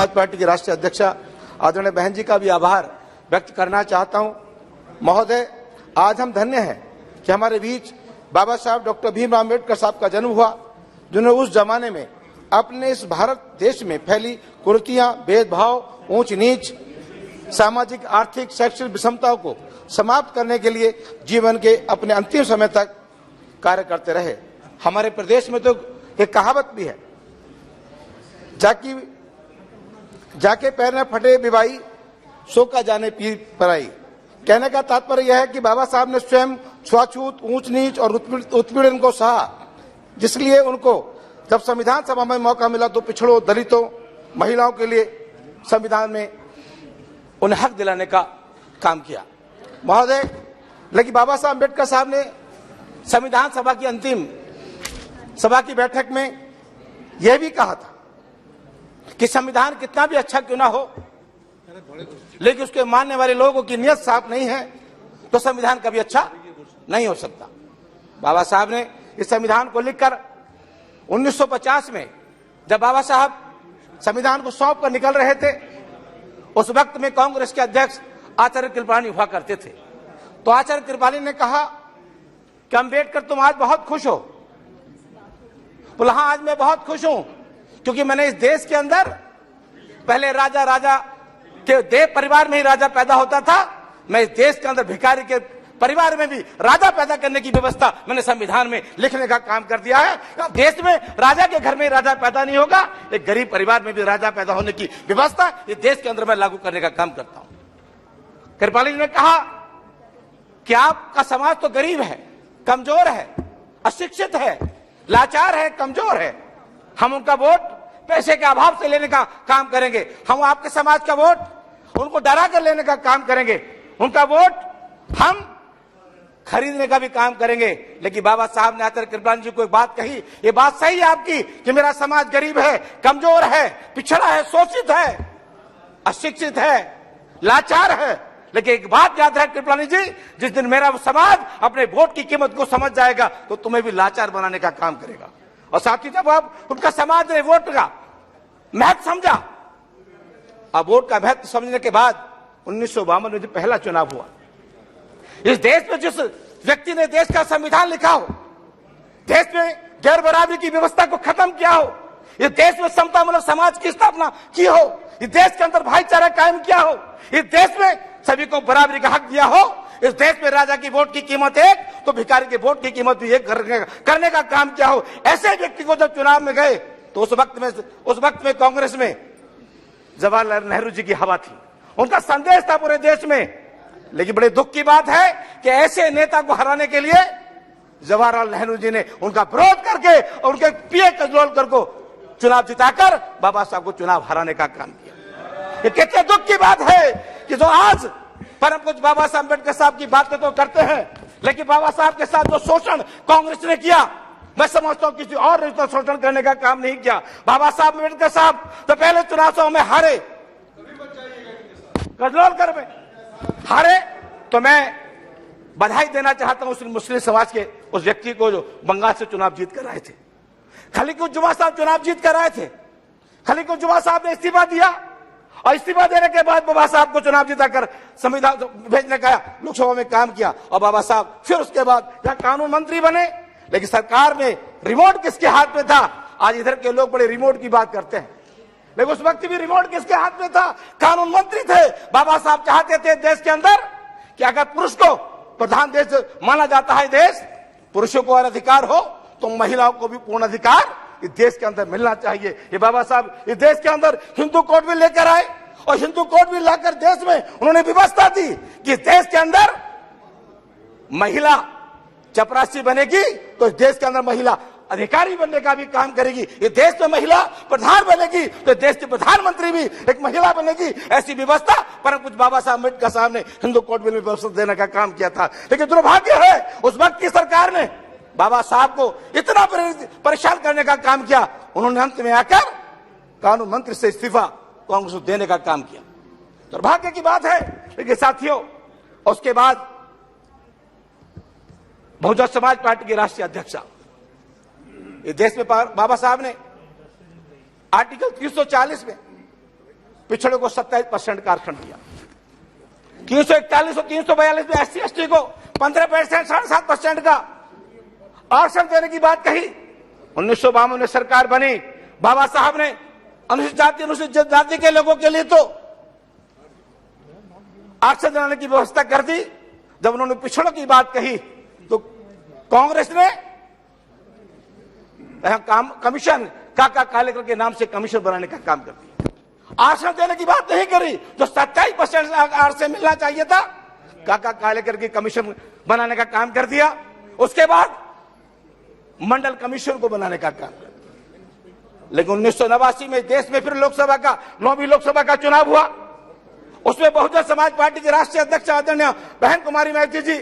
समाज पार्टी की राष्ट्रीय अध्यक्षा आदरणीय बहन जी का भी आभार व्यक्त करना चाहता हूं। महोदय, आज हम धन्य हैं कि हमारे बीच बाबा साहब डॉक्टर भीमराव अम्बेडकर साहब का जन्म हुआ, जिन्होंने उस जमाने में अपने इस भारत देश में फैली कुरीतियां, भेदभाव, ऊंच नीच, सामाजिक, आर्थिक, शैक्षणिक विषमताओं को समाप्त करने के लिए जीवन के अपने अंतिम समय तक कार्य करते रहे। हमारे प्रदेश में तो एक कहावत भी है, जाके पैर में फटे बिबाई, सो का जाने पीर पराई। कहने का तात्पर्य यह है कि बाबा साहब ने स्वयं छुआछूत, ऊंच नीच और उत्पीड़न को सहा, जिसलिए उनको जब संविधान सभा में मौका मिला तो पिछड़ों, दलितों, महिलाओं के लिए संविधान में उन्हें हक दिलाने का काम किया। महोदय, लेकिन बाबा साहब अम्बेडकर साहब ने संविधान सभा की अंतिम सभा की बैठक में यह भी कहा था कि संविधान कितना भी अच्छा क्यों ना हो, लेकिन उसके मानने वाले लोगों की नियत साफ नहीं है तो संविधान कभी अच्छा नहीं हो सकता। बाबा साहब ने इस संविधान को लिखकर 1950 में जब बाबा साहब संविधान को सौंप कर निकल रहे थे, उस वक्त में कांग्रेस के अध्यक्ष आचार्य कृपलानी हुआ करते थे। तो आचार्य कृपलानी ने कहा कि अम्बेडकर, तुम आज बहुत खुश हो। बोला, हाँ, आज मैं बहुत खुश हूं क्योंकि मैंने इस देश के अंदर पहले राजा के देव परिवार में ही राजा पैदा होता था, मैं इस देश के अंदर भिखारी के परिवार में भी राजा पैदा करने की व्यवस्था मैंने संविधान में लिखने का काम कर दिया है। देश में राजा के घर में राजा पैदा नहीं होगा, एक गरीब परिवार में भी राजा पैदा होने की व्यवस्था इस देश के अंदर मैं लागू करने का काम करता हूं। कृपाली ने कहा कि आपका समाज तो गरीब है, कमजोर है, अशिक्षित है, लाचार है, कमजोर है। हम उनका वोट पैसे के अभाव से लेने का काम करेंगे। हम आपके समाज का वोट उनको डरा कर लेने का काम करेंगे। उनका वोट हम खरीदने का भी काम करेंगे। लेकिन बाबा साहब ने आचार्य कृपलानी जी को एक बात कही, ये बात सही है आपकी कि मेरा समाज गरीब है, कमजोर है, पिछड़ा है, शोषित है, अशिक्षित है, लाचार है, लेकिन एक बात याद है कृपलानी जी, जिस दिन मेरा समाज अपने वोट की कीमत को समझ जाएगा तो तुम्हें भी लाचार बनाने का काम करेगा। और साथ ही जब अब उनका समाज ने वोट का महत्व समझा, अब वोट का महत्व समझने के बाद 1952 में जो पहला चुनाव हुआ, इस देश में जिस व्यक्ति ने देश का संविधान लिखा हो, देश में गैर बराबरी की व्यवस्था को खत्म किया हो, इस देश में समतामूलक समाज की स्थापना की हो, इस देश के अंदर भाईचारा कायम किया हो, इस देश में सभी को बराबरी का हक दिया हो, इस देश में राजा की वोट की कीमत एक तो भिखारी की वोट की कीमत भी एक करने का काम किया हो, ऐसे व्यक्ति को जब चुनाव में गए तो उस वक्त में कांग्रेस में जवाहरलाल नेहरू जी की हवा थी, उनका संदेश था पूरे देश में। लेकिन बड़े दुख की बात है कि ऐसे नेता को हराने के लिए जवाहरलाल नेहरू जी ने उनका विरोध करके और उनके पीए कजरोलकर को चुनाव जिताकर बाबा साहब को चुनाव हराने का काम किया। ये कितने दुख की बात है कि जो आज परम कुछ बाबा साहब अम्बेडकर साहब की बातें तो करते हैं, लेकिन बाबा साहब के साथ जो शोषण कांग्रेस ने किया, मैं समझता हूं किसी और ने तो शोषण करने का काम नहीं किया। बाबा साहब अम्बेडकर साहब तो पहले चुनाव में हारे, कजरोलकर में हारे, तो मैं बधाई देना चाहता हूं उस मुस्लिम समाज के उस व्यक्ति को जो बंगाल से चुनाव जीत कर आए थे। खलीकुज्जुमा साहब चुनाव जीत कर आए थे, खलीकुज्जुमा साहब ने इस्तीफा दिया और इस्तीफा देने के बाद बाबा साहब को चुनाव जिताकर संविधान भेजने का लोकसभा में काम किया और बाबा साहब फिर उसके बाद यहाँ कानून मंत्री बने। लेकिन सरकार में रिमोट किसके हाथ में था? आज इधर के लोग बड़े रिमोट की बात करते हैं, लेकिन उस वक्त भी रिमोट किसके हाथ में था? कानून मंत्री थे। बाबा साहब चाहते थे देश के अंदर कि अगर पुरुष को प्रधान देश माना जाता है देश, पुरुषों को और अधिकार हो तो महिलाओं को भी पूर्ण अधिकार इस देश के अंदर मिलना चाहिए। ये बाबा साहब इस देश के अंदर हिंदू कोड भी लेकर आए और हिंदू कोड भी लाकर देश में उन्होंने व्यवस्था दी कि देश के अंदर महिला चपरासी बनेगी तो इस देश के अंदर महिला अधिकारी बनने का भी काम करेगी। इस देश में महिला प्रधान बनेगी तो देश की प्रधानमंत्री भी एक महिला बनेगी। ऐसी व्यवस्था परम कुछ बाबा साहब अम्बेडकर साहब ने हिंदू कोड बिल में व्यवस्था देने का काम किया था। लेकिन दुर्भाग्य है उस वक्त की सरकार ने बाबा साहब को इतना परेशान करने का काम किया, उन्होंने अंत में आकर कानून मंत्री से इस्तीफा कांग्रेस को देने का काम किया। दुर्भाग्य की बात है। लेकिन साथियों, उसके बाद बहुजन समाज पार्टी के राष्ट्रीय अध्यक्ष इस देश में बाबा साहब ने आर्टिकल 340 में पिछड़े को 27% का आरक्षण दिया। 341 और 342 में SC ST को 15%, 7.5% का आरक्षण देने की बात कही। 1952 में सरकार बनी, बाबा साहब ने अनुसूचित जाति, अनुसूचित जाति के लोगों के लिए तो आरक्षण दिलाने की व्यवस्था कर दी। जब उन्होंने पिछड़ों की बात कही तो कांग्रेस ने कमीशन काका कालेकर के नाम से कमीशन बनाने का काम कर दिया। आरक्षण देने की बात नहीं करी, जो 27% आरक्षण मिलना चाहिए था, काका कालेकर की कमीशन बनाने का काम कर दिया। उसके बाद मंडल कमीशन को बनाने का काम कर दिया। लेकिन 1989 में देश में फिर लोकसभा का 9वीं लोकसभा का चुनाव हुआ। उसमें बहुजन समाज पार्टी के राष्ट्रीय अध्यक्ष आदरणीय बहन कुमारी माइती जी,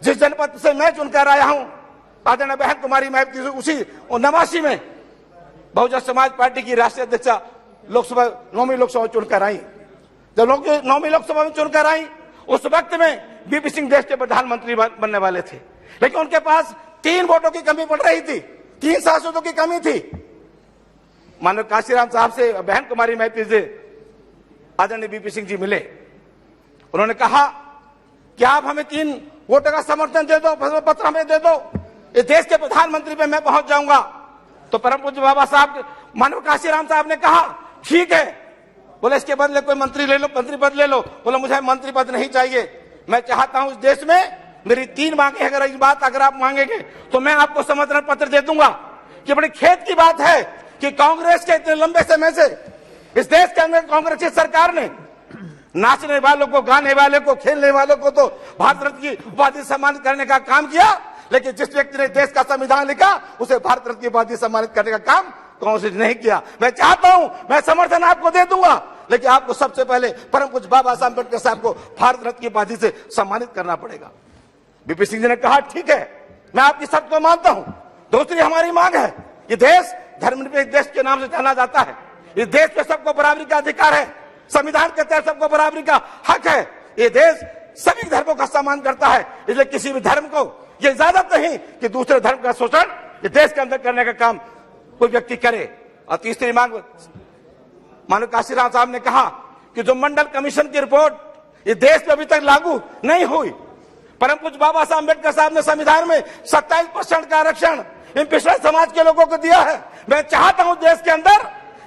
जिस जनपद से मैं चुनकर आया हूं, आदरणीय बहन कुमारी माइती जी उसी 89 में बहुजन समाज पार्टी की राष्ट्रीय अध्यक्ष लोकसभा 9वीं लोकसभा चुनकर आई। जब 9वीं लोकसभा में चुनकर आई, उस वक्त में बीपी सिंह देश के प्रधानमंत्री बनने वाले थे, लेकिन उनके पास 3 वोटों की कमी पड़ रही थी, 3 सांसदों की कमी थी। माननीय काशीराम साहब से, बहन कुमारी माइती से आदरणीय बीपी सिंह जी मिले। उन्होंने कहा कि आप हमें 3 वोटों का समर्थन दे दो, पत्र हमें दे दो, इस देश के प्रधानमंत्री पे मैं पहुंच जाऊंगा। तो परम पूज्य बाबा साहब, माननीय काशीराम साहब ने कहा ठीक है। बोले इसके बदले कोई मंत्री ले लो, मंत्री पद ले लो। बोला मुझे मंत्री पद नहीं चाहिए, मैं चाहता हूं इस देश में मेरी 3 मांगे, अगर इस बात अगर आप मांगेंगे तो मैं आपको समर्थन पत्र दे दूंगा। कि बड़ी खेद की बात है कि कांग्रेस के इतने लंबे समय से इस देश के अंदर कांग्रेस की सरकार ने नाचने वालों को, गाने वाले को, खेलने वालों को तो भारत रत्न की उपाधि सम्मानित करने का काम किया, लेकिन जिस व्यक्ति ने देश का संविधान लिखा उसे भारत रत्न की उपाधि सम्मानित करने का काम कांग्रेस ने नहीं किया। मैं चाहता हूं, मैं समर्थन आपको दे दूंगा, लेकिन आपको सबसे पहले परम पूज्य बाबा साहब अम्बेडकर साहब को भारत रत्न की उपाधि से सम्मानित करना पड़ेगा। बीपी सिंह जी ने कहा ठीक है, मैं आपकी शर्त को मानता हूं। दूसरी हमारी मांग है, ये देश धर्मनिरपेक्ष देश के नाम से जाना जाता है, इस देश पे सबको बराबरी का अधिकार है, संविधान के तहत सबको बराबरी का हक है। ये देश सभी धर्मों का सम्मान करता है, इसलिए किसी भी धर्म को ये इजाजत नहीं कि दूसरे धर्म का शोषण ये देश के अंदर करने का काम कोई व्यक्ति करे। और तीसरी मांग, माननीय काशीराम साहब ने कहा कि जो मंडल कमीशन की रिपोर्ट ये देश में अभी तक लागू नहीं हुई, परम पूज्य बाबा साहब अम्बेडकर साहब ने संविधान में 27% का आरक्षण इन पिछड़े समाज के लोगों को दिया है। मैं चाहता हूं देश के अंदर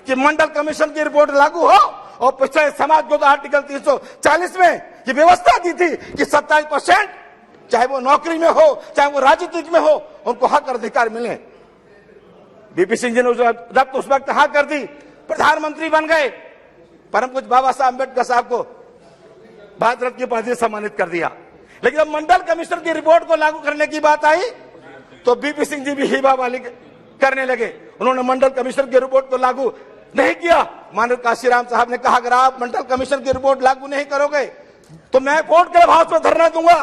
कि मंडल कमीशन की रिपोर्ट लागू हो और पिछड़े समाज को तो आर्टिकल 340 में ये व्यवस्था दी थी कि 27%, चाहे वो नौकरी में हो, चाहे वो राजनीतिक में हो, उनको हक और अधिकार मिले। बीपी सिंह जी ने उस वक्त हाँ कर दी, प्रधानमंत्री बन गए, परम पूज्य बाबा साहब अम्बेडकर साहब को भारत रत्न की उपाधि से सम्मानित कर दिया। लेकिन जब मंडल कमीशन की रिपोर्ट को लागू करने की बात आई तो बीपी सिंह जी भी हिबा वाली करने लगे। उन्होंने मंडल कमीशन की रिपोर्ट को लागू नहीं किया। माननीय काशीराम साहब ने कहा अगर आप मंडल कमीशन की रिपोर्ट लागू नहीं करोगे तो मैं कोर्ट क्लब हाउस में धरना दूंगा।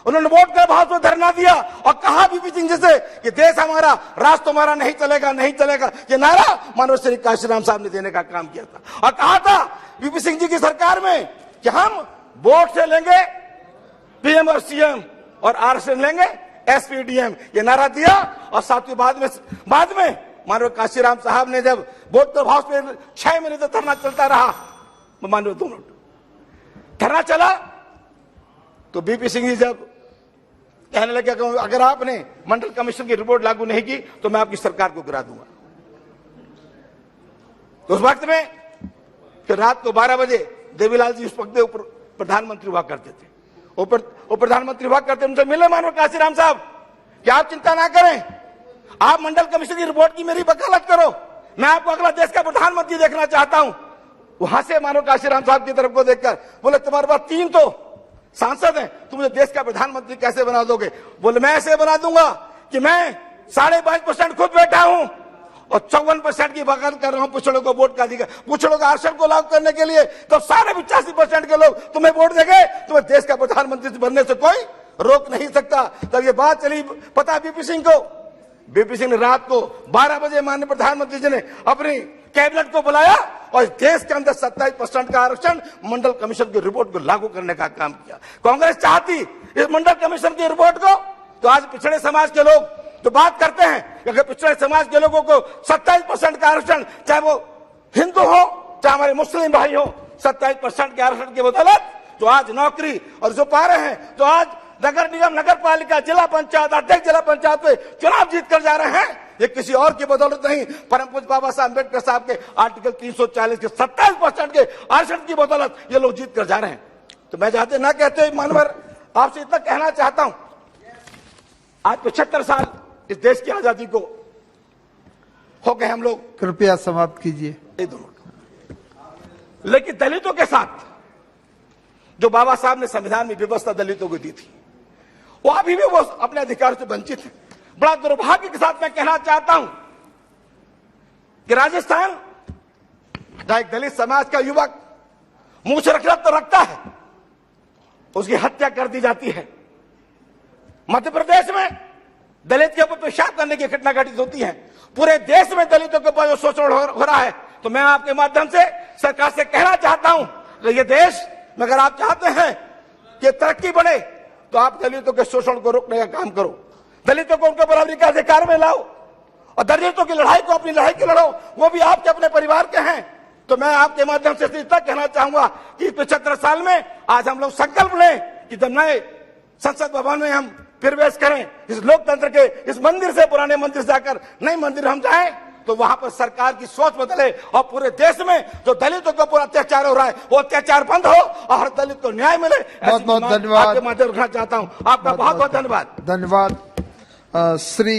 उन्होंने वोट क्लब हाउस में धरना दिया और कहा बीपी सिंह जी से कि देश हमारा, राष्ट्र तुम्हारा नहीं चलेगा, नहीं चलेगा। ये नारा माननीय श्री काशीराम साहब ने देने का काम किया था और कहा था बीपी सिंह जी की सरकार में कि हम वोट से लेंगे पीएम और सीएम और आरक्षण लेंगे एसपीडीएम, ये नारा दिया। और साथ ही बाद में माननीय काशीराम साहब ने जब वोट क्लब हाउस में 6 महीने तक धरना चलता रहा, माननीय 2 मिनट धरना चला तो बीपी सिंह जी जब कहने लगे कि अगर आपने मंडल कमीशन की रिपोर्ट लागू नहीं की तो मैं आपकी सरकार को गिरा दूंगा। तो उस वक्त में फिर रात को 12 बजे देवीलाल जी उस वक्त प्रधानमंत्री हुआ करते थे, वो प्रधानमंत्री हुआ करते, उनसे मिले माननीय काशीराम साहब कि आप चिंता ना करें, आप मंडल कमीशन की रिपोर्ट की मेरी वकालत करो, मैं आपको अगला देश का प्रधानमंत्री देखना चाहता हूं। वहां से माननीय काशीराम साहब की तरफ को देखकर बोले तुम्हारे पास 3 तो सांसद हैं, तुम मुझे देश का प्रधानमंत्री कैसे बना दोगे? बोले मैं ऐसे बना दूंगा कि मैं 22.5% खुद बैठा हूं और 54% की वकालत कर रहा हूं पिछड़ों को वोट का अधिकार, पिछड़ों का आरक्षण को लागू करने के लिए। तो सारे 85% के लोग तुम्हें वोट देंगे, तुम्हें देश का प्रधानमंत्री बनने से कोई रोक नहीं सकता। तब ये बात चली पता बीपी सिंह को। बीपी सिंह ने रात को 12 बजे माननीय प्रधानमंत्री जी ने अपनी कैबिनेट को बुलाया और देश के अंदर 27% का आरक्षण मंडल कमीशन की रिपोर्ट को लागू करने का काम किया। कांग्रेस चाहती इस मंडल कमीशन की रिपोर्ट को, तो आज पिछड़े समाज के लोग तो बात करते हैं कि अगर पिछड़े समाज के लोगों को 27% का आरक्षण, चाहे वो हिंदू हो, चाहे हमारे मुस्लिम भाई हो, 27% के आरक्षण की बदौलत जो आज नौकरी और जो पा रहे हैं, तो आज नगर निगम, नगर पालिका, जिला पंचायत अध्यक्ष, जिला पंचायत पे चुनाव जीत कर जा रहे हैं, ये किसी और की बदौलत नहीं, परम पूज्य बाबा साहब अम्बेडकर साहब के आर्टिकल 340 के 27% के आरक्षण की बदौलत ये लोग जीत कर जा रहे हैं। तो मैं चाहते ना कहते मानवर, आपसे इतना कहना चाहता हूं, आज 75 साल इस देश की आजादी को हो गए हम लोग। कृपया समाप्त कीजिए। लेकिन दलितों के साथ जो बाबा साहब ने संविधान में व्यवस्था दलितों को दी थी, वो अभी भी वो अपने अधिकार से वंचित है। बड़ा दुर्भाग्य के साथ मैं कहना चाहता हूं कि राजस्थान, जहां एक दलित समाज का युवक मुंह से रखना तो रखता है, उसकी हत्या कर दी जाती है। मध्य प्रदेश में दलित के ऊपर पेशाब करने की घटना घटित होती है। पूरे देश में दलितों के ऊपर जो शोषण हो रहा है, तो मैं आपके माध्यम से सरकार से कहना चाहता हूं कि ये देश में अगर आप चाहते हैं कि तरक्की बढ़े, तो आप दलितों के शोषण को रोकने का काम करो, दलितों को उनके बराबरी का अधिकार में लाओ, और दलितों की लड़ाई को अपनी लड़ाई की लड़ो, वो भी आपके अपने परिवार के हैं। तो मैं आपके माध्यम से इतना कहना चाहूंगा कि 75 साल में आज हम लोग संकल्प लें कि जब नए संसद भवन में हम प्रवेश करें, इस लोकतंत्र के इस मंदिर से, पुराने मंदिर से जाकर नए मंदिर हम जाएं, तो वहां पर सरकार की सोच बदले और पूरे देश में जो दलितों को पूरा अत्याचार हो रहा है, वो अत्याचार बंद हो और हर दलित को न्याय मिले। बहुत बहुत धन्यवाद। आपके माध्यम रखना चाहता हूं। आपका बहुत बहुत धन्यवाद। धन्यवाद। श्री